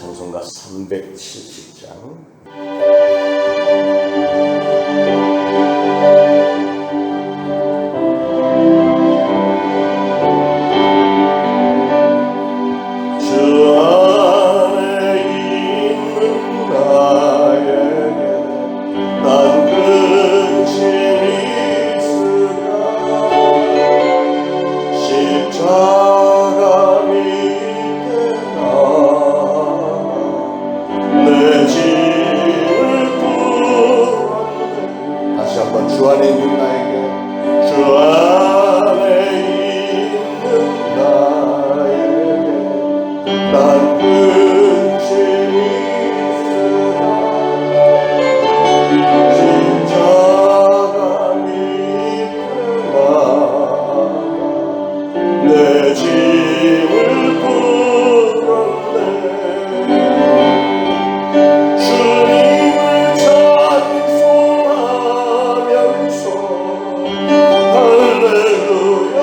찬송가 370장. 주 안에 있는 나에게, 주 안에 있는 나에게 난 근심이 있으나 십자가 밑에 내 짐을 풀었네. 주님을 찬송하면서 할렐루야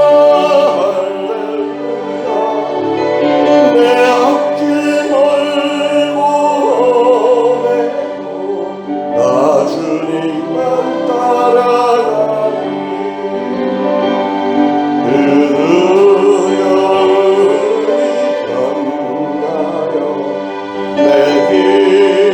할렐루야 내 앞길 멀고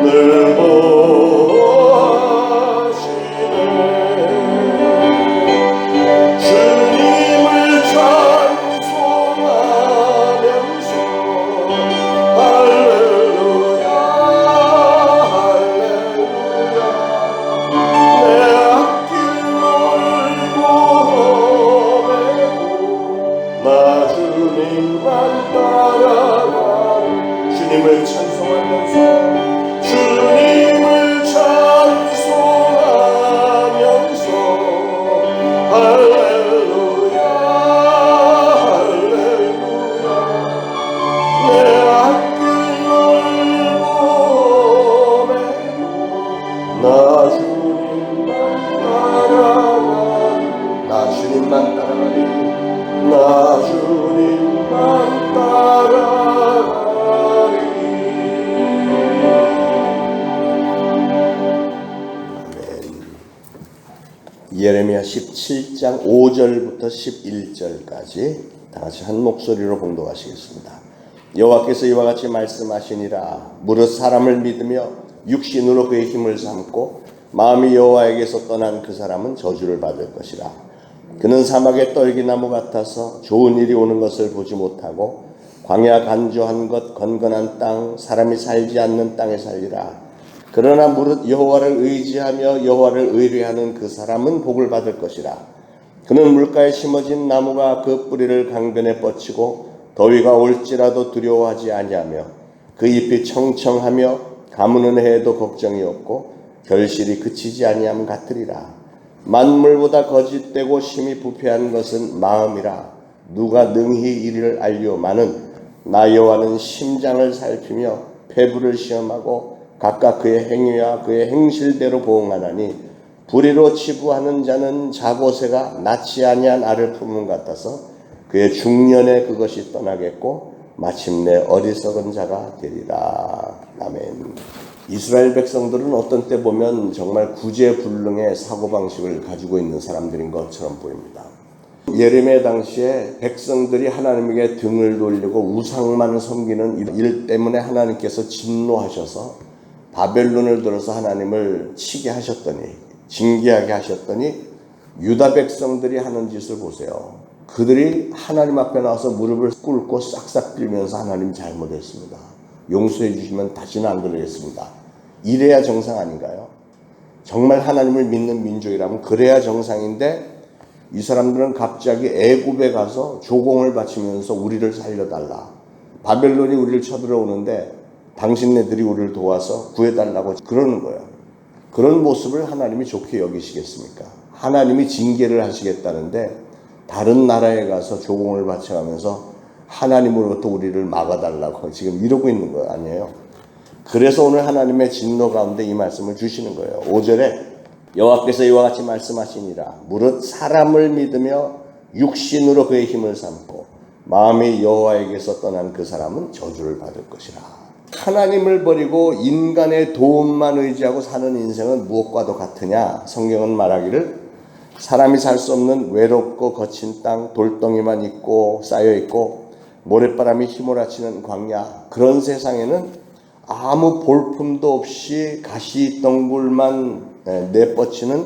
매고 나 주님만 따라가리 나 주님만 따라가리 나 주님만 따라가리. 예레미야 17장 5절부터 11절까지 다같이 한 목소리로 봉독하시겠습니다. 여호와께서 이와 같이 말씀하시니라. 무릇 사람을 믿으며 육신으로 그의 힘을 삼고 마음이 여호와에게서 떠난 그 사람은 저주를 받을 것이라. 그는 사막의 떨기나무 같아서 좋은 일이 오는 것을 보지 못하고 광야 간조한 것 건건한 땅 사람이 살지 않는 땅에 살리라. 그러나 무릇 여호와를 의지하며 여호와를 의뢰하는 그 사람은 복을 받을 것이라. 그는 물가에 심어진 나무가 그 뿌리를 강변에 뻗치고 더위가 올지라도 두려워하지 아니하며 그 잎이 청청하며 가무는 해에도 걱정이 없고 결실이 그치지 아니함 같으리라. 만물보다 거짓되고 심히 부패한 것은 마음이라. 누가 능히 이를 알리오마는 나 여호와는 심장을 살피며 폐부를 시험하고 각각 그의 행위와 그의 행실대로 보응하나니 불의로 치부하는 자는 자고새가 낳지 아니한 알을 품은 같아서 그의 중년에 그것이 떠나겠고 마침내 어리석은 자가 되리라. 아멘. 이스라엘 백성들은 어떤 때 보면 정말 구제불능의 사고방식을 가지고 있는 사람들인 것처럼 보입니다. 예레미야 당시에 백성들이 하나님에게 등을 돌리고 우상만 섬기는 일 때문에 하나님께서 진노하셔서 바벨론을 들어서 하나님을 치게 하셨더니, 징계하게 하셨더니 유다 백성들이 하는 짓을 보세요. 그들이 하나님 앞에 나와서 무릎을 꿇고 싹싹 빌면서 하나님 잘못했습니다, 용서해 주시면 다시는 안 그러겠습니다. 이래야 정상 아닌가요? 정말 하나님을 믿는 민족이라면 그래야 정상인데 이 사람들은 갑자기 애굽에 가서 조공을 바치면서 우리를 살려달라, 바벨론이 우리를 쳐들어오는데 당신네들이 우리를 도와서 구해달라고 그러는 거예요. 그런 모습을 하나님이 좋게 여기시겠습니까? 하나님이 징계를 하시겠다는데 다른 나라에 가서 조공을 바쳐가면서 하나님으로부터 우리를 막아달라고 지금 이러고 있는 거 아니에요? 그래서 오늘 하나님의 진노 가운데 이 말씀을 주시는 거예요. 5절에 여호와께서 이와 같이 말씀하시니라. 무릇 사람을 믿으며 육신으로 그의 힘을 삼고 마음이 여호와에게서 떠난 그 사람은 저주를 받을 것이라. 하나님을 버리고 인간의 도움만 의지하고 사는 인생은 무엇과도 같으냐? 성경은 말하기를 사람이 살 수 없는 외롭고 거친 땅, 돌덩이만 있고 쌓여있고 모래바람이 휘몰아치는 광야, 그런 세상에는 아무 볼품도 없이 가시덩굴만 내뻗치는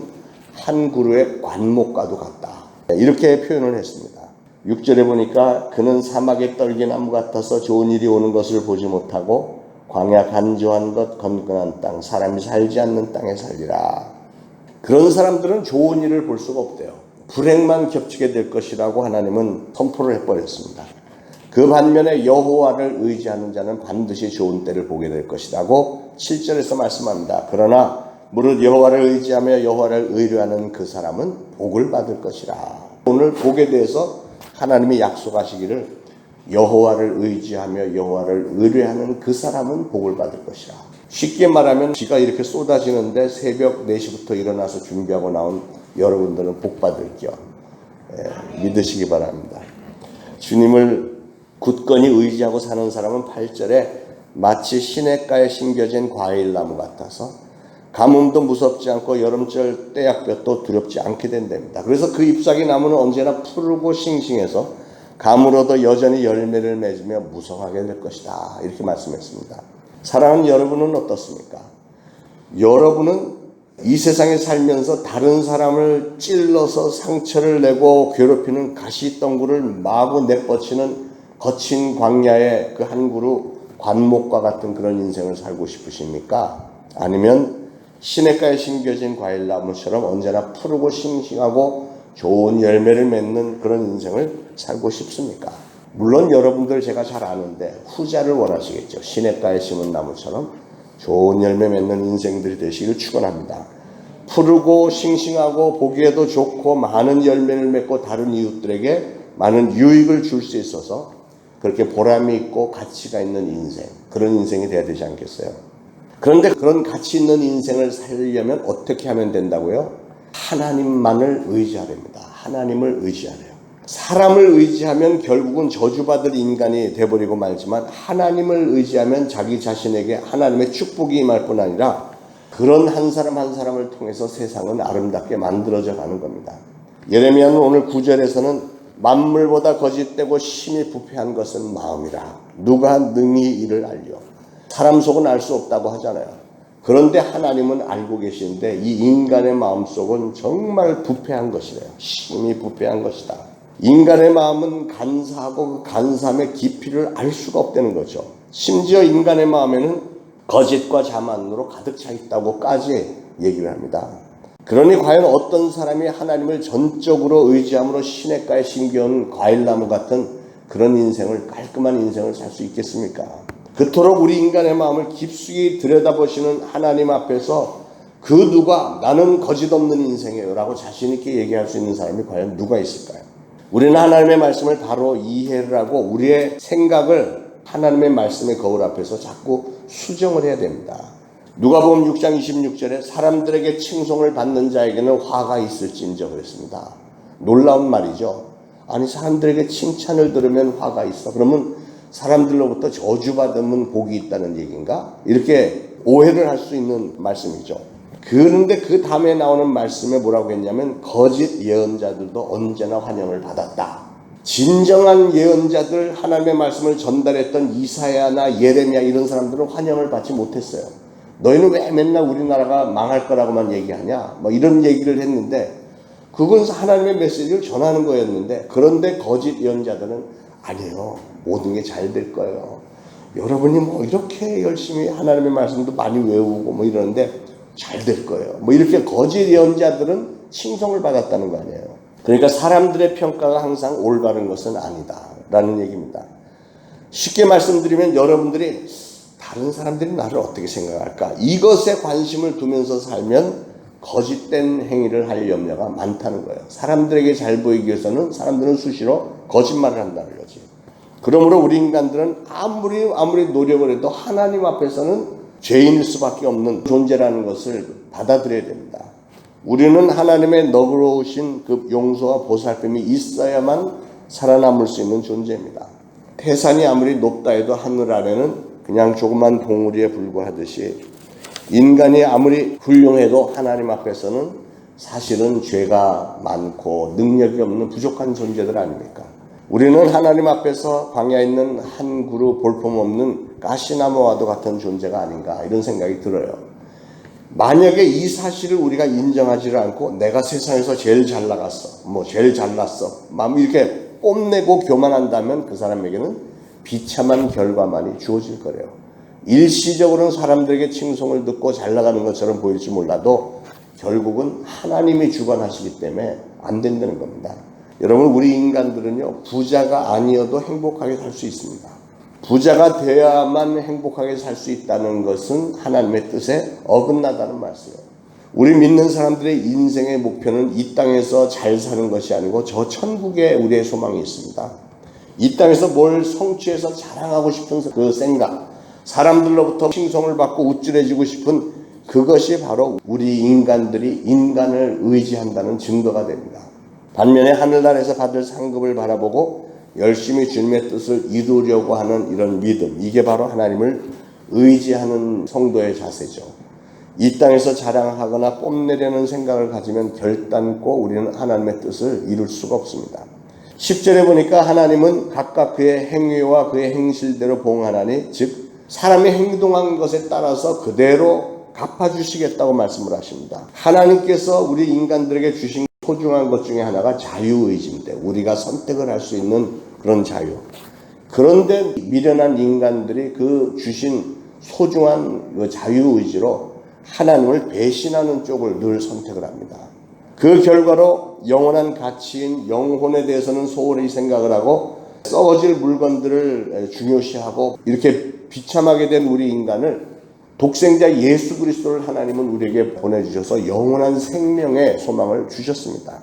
한 그루의 관목과도 같다, 이렇게 표현을 했습니다. 6절에 보니까 그는 사막에 떨긴 나무 같아서 좋은 일이 오는 것을 보지 못하고 광야 간조한 것 건건한 땅, 사람이 살지 않는 땅에 살리라. 그런 사람들은 좋은 일을 볼 수가 없대요. 불행만 겹치게 될 것이라고 하나님은 선포를 해버렸습니다. 그 반면에 여호와를 의지하는 자는 반드시 좋은 때를 보게 될 것이라고 7절에서 말씀합니다. 그러나 무릇 여호와를 의지하며 여호와를 의뢰하는 그 사람은 복을 받을 것이라. 오늘 복에 대해서 하나님이 약속하시기를 여호와를 의지하며 여호와를 의뢰하는 그 사람은 복을 받을 것이라. 쉽게 말하면 비가 이렇게 쏟아지는데 새벽 4시부터 일어나서 준비하고 나온 여러분들은 복 받을 겸 믿으시기 바랍니다. 주님을 굳건히 의지하고 사는 사람은 8절에 마치 시냇가에 심겨진 과일나무 같아서 가뭄도 무섭지 않고 여름철 떼약볕도 두렵지 않게 된답니다. 그래서 그 잎사귀 나무는 언제나 푸르고 싱싱해서 가물어도 여전히 열매를 맺으며 무성하게 될 것이다, 이렇게 말씀했습니다. 사랑하는 여러분은 어떻습니까? 여러분은 이 세상에 살면서 다른 사람을 찔러서 상처를 내고 괴롭히는 가시덩굴을 마구 내뻗치는 거친 광야의 그 한 그루 관목과 같은 그런 인생을 살고 싶으십니까? 아니면 시냇가에 심겨진 과일나무처럼 언제나 푸르고 싱싱하고 좋은 열매를 맺는 그런 인생을 살고 싶습니까? 물론 여러분들 제가 잘 아는데 후자를 원하시겠죠. 시냇가에 심은 나무처럼 좋은 열매 맺는 인생들이 되시기를 축원합니다. 푸르고 싱싱하고 보기에도 좋고 많은 열매를 맺고 다른 이웃들에게 많은 유익을 줄 수 있어서 그렇게 보람이 있고 가치가 있는 인생, 그런 인생이 돼야 되지 않겠어요? 그런데 그런 가치 있는 인생을 살려면 어떻게 하면 된다고요? 하나님만을 의지하랍니다. 하나님을 의지하래요. 사람을 의지하면 결국은 저주받을 인간이 돼버리고 말지만 하나님을 의지하면 자기 자신에게 하나님의 축복이 임할 뿐 아니라 그런 한 사람 한 사람을 통해서 세상은 아름답게 만들어져 가는 겁니다. 예레미야는 오늘 9절에서는 만물보다 거짓되고 심히 부패한 것은 마음이라. 누가 능히 이를 알려. 사람 속은 알 수 없다고 하잖아요. 그런데 하나님은 알고 계시는데 이 인간의 마음속은 정말 부패한 것이래요. 심히 부패한 것이다. 인간의 마음은 간사하고 그 간사함의 깊이를 알 수가 없다는 거죠. 심지어 인간의 마음에는 거짓과 자만으로 가득 차 있다고까지 얘기를 합니다. 그러니 과연 어떤 사람이 하나님을 전적으로 의지함으로 시냇가에 심겨온 과일나무 같은 그런 인생을, 깔끔한 인생을 살 수 있겠습니까? 그토록 우리 인간의 마음을 깊숙이 들여다보시는 하나님 앞에서 그 누가 나는 거짓 없는 인생이에요 라고 자신 있게 얘기할 수 있는 사람이 과연 누가 있을까요? 우리는 하나님의 말씀을 바로 이해를 하고 우리의 생각을 하나님의 말씀의 거울 앞에서 자꾸 수정을 해야 됩니다. 누가복음 6장 26절에 사람들에게 칭송을 받는 자에게는 화가 있을지인저 그랬습니다. 놀라운 말이죠. 아니 사람들에게 칭찬을 들으면 화가 있어. 그러면 사람들로부터 저주받으면 복이 있다는 얘기인가? 이렇게 오해를 할 수 있는 말씀이죠. 그런데 그 다음에 나오는 말씀에 뭐라고 했냐면 거짓 예언자들도 언제나 환영을 받았다. 진정한 예언자들 하나님의 말씀을 전달했던 이사야나 예레미야 이런 사람들은 환영을 받지 못했어요. 너희는 왜 맨날 우리나라가 망할 거라고만 얘기하냐? 뭐 이런 얘기를 했는데 그건 하나님의 메시지를 전하는 거였는데 그런데 거짓 예언자들은 아니에요. 모든 게 잘 될 거예요. 여러분이 뭐 이렇게 열심히 하나님의 말씀도 많이 외우고 뭐 이러는데 잘 될 거예요. 뭐 이렇게 거짓 예언자들은 칭송을 받았다는 거 아니에요. 그러니까 사람들의 평가가 항상 올바른 것은 아니다라는 얘기입니다. 쉽게 말씀드리면 여러분들이 다른 사람들이 나를 어떻게 생각할까? 이것에 관심을 두면서 살면 거짓된 행위를 할 염려가 많다는 거예요. 사람들에게 잘 보이기 위해서는 사람들은 수시로 거짓말을 한다는 거지. 그러므로 우리 인간들은 아무리 노력을 해도 하나님 앞에서는 죄인일 수밖에 없는 존재라는 것을 받아들여야 됩니다. 우리는 하나님의 너그러우신 그 용서와 보살핌이 있어야만 살아남을 수 있는 존재입니다. 태산이 아무리 높다 해도 하늘 아래는 그냥 조그만 봉우리에 불과하듯이 인간이 아무리 훌륭해도 하나님 앞에서는 사실은 죄가 많고 능력이 없는 부족한 존재들 아닙니까? 우리는 하나님 앞에서 광야에 있는 한 그루 볼품없는 가시나무와도 같은 존재가 아닌가 이런 생각이 들어요. 만약에 이 사실을 우리가 인정하지를 않고 내가 세상에서 제일 잘 나갔어, 뭐 제일 잘났어, 이렇게 뽐내고 교만한다면 그 사람에게는 비참한 결과만이 주어질 거래요. 일시적으로는 사람들에게 칭송을 듣고 잘 나가는 것처럼 보일지 몰라도 결국은 하나님이 주관하시기 때문에 안 된다는 겁니다. 여러분 우리 인간들은요 부자가 아니어도 행복하게 살 수 있습니다. 부자가 되어야만 행복하게 살 수 있다는 것은 하나님의 뜻에 어긋나다는 말씀이에요. 우리 믿는 사람들의 인생의 목표는 이 땅에서 잘 사는 것이 아니고 저 천국에 우리의 소망이 있습니다. 이 땅에서 뭘 성취해서 자랑하고 싶은 그 생각, 사람들로부터 칭송을 받고 우쭐해지고 싶은 그것이 바로 우리 인간들이 인간을 의지한다는 증거가 됩니다. 반면에 하늘나라에서 받을 상급을 바라보고 열심히 주님의 뜻을 이루려고 하는 이런 믿음, 이게 바로 하나님을 의지하는 성도의 자세죠. 이 땅에서 자랑하거나 뽐내려는 생각을 가지면 결단코 우리는 하나님의 뜻을 이룰 수가 없습니다. 10절에 보니까 하나님은 각각 그의 행위와 그의 행실대로 보응하나니 즉 사람이 행동한 것에 따라서 그대로 갚아주시겠다고 말씀을 하십니다. 하나님께서 우리 인간들에게 주신 소중한 것 중에 하나가 자유의지인데 우리가 선택을 할 수 있는 그런 자유. 그런데 미련한 인간들이 그 주신 소중한 그 자유의지로 하나님을 배신하는 쪽을 늘 선택을 합니다. 그 결과로 영원한 가치인 영혼에 대해서는 소홀히 생각을 하고 썩어질 물건들을 중요시하고 이렇게 비참하게 된 우리 인간을 독생자 예수 그리스도를 하나님은 우리에게 보내주셔서 영원한 생명의 소망을 주셨습니다.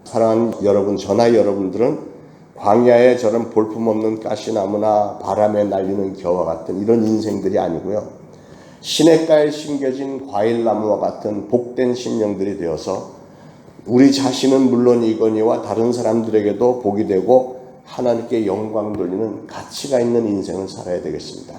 사랑하는 여러분, 저나 여러분들은 광야에 저런 볼품없는 가시나무나 바람에 날리는 겨와 같은 이런 인생들이 아니고요. 시냇가에 심겨진 과일나무와 같은 복된 심령들이 되어서 우리 자신은 물론이거니와 다른 사람들에게도 복이 되고 하나님께 영광 돌리는 가치가 있는 인생을 살아야 되겠습니다.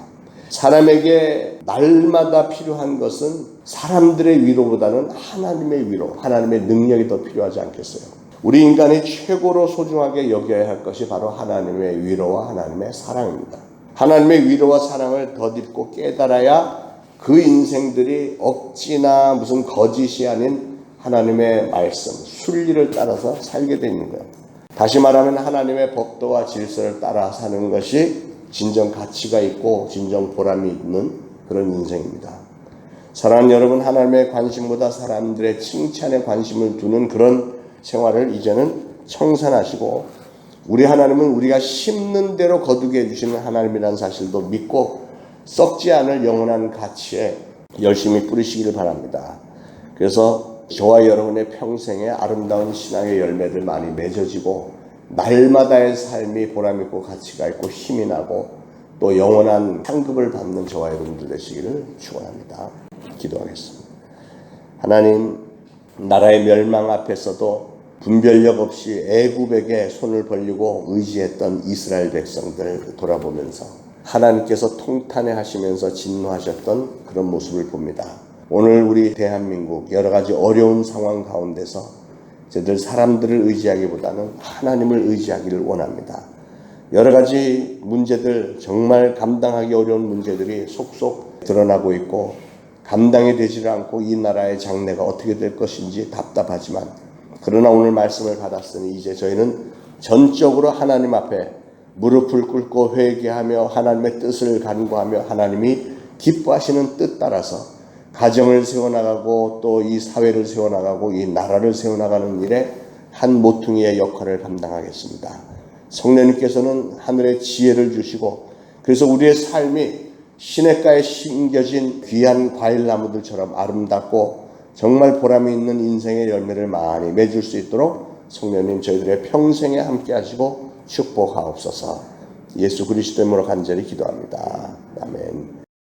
사람에게 날마다 필요한 것은 사람들의 위로보다는 하나님의 위로, 하나님의 능력이 더 필요하지 않겠어요? 우리 인간이 최고로 소중하게 여겨야 할 것이 바로 하나님의 위로와 하나님의 사랑입니다. 하나님의 위로와 사랑을 덧입고 깨달아야 그 인생들이 억지나 무슨 거짓이 아닌 하나님의 말씀, 순리를 따라서 살게 되는 거예요. 다시 말하면 하나님의 법도와 질서를 따라 사는 것이 진정 가치가 있고 진정 보람이 있는 그런 인생입니다. 사랑하는 여러분, 하나님의 관심보다 사람들의 칭찬에 관심을 두는 그런 생활을 이제는 청산하시고 우리 하나님은 우리가 심는 대로 거두게 해주시는 하나님이라는 사실도 믿고 썩지 않을 영원한 가치에 열심히 뿌리시기를 바랍니다. 그래서 저와 여러분의 평생에 아름다운 신앙의 열매들 많이 맺어지고 날마다의 삶이 보람있고 가치가 있고 힘이 나고 또 영원한 상급을 받는 저와 여러분들 되시기를 축원합니다. 기도하겠습니다. 하나님, 나라의 멸망 앞에서도 분별력 없이 애굽에게 손을 벌리고 의지했던 이스라엘 백성들 돌아보면서 하나님께서 통탄해 하시면서 진노하셨던 그런 모습을 봅니다. 오늘 우리 대한민국 여러 가지 어려운 상황 가운데서 저희들 사람들을 의지하기보다는 하나님을 의지하기를 원합니다. 여러 가지 문제들, 정말 감당하기 어려운 문제들이 속속 드러나고 있고 감당이 되지를 않고 이 나라의 장래가 어떻게 될 것인지 답답하지만, 그러나 오늘 말씀을 받았으니 이제 저희는 전적으로 하나님 앞에 무릎을 꿇고 회개하며 하나님의 뜻을 간구하며 하나님이 기뻐하시는 뜻 따라서 가정을 세워나가고 또 이 사회를 세워나가고 이 나라를 세워나가는 일에 한 모퉁이의 역할을 감당하겠습니다. 성령님께서는 하늘의 지혜를 주시고 그래서 우리의 삶이 시냇가에 심겨진 귀한 과일나무들처럼 아름답고 정말 보람이 있는 인생의 열매를 많이 맺을 수 있도록 성령님 저희들의 평생에 함께 하시고 축복하옵소서. 예수 그리스도 이름으로 간절히 기도합니다. 아멘.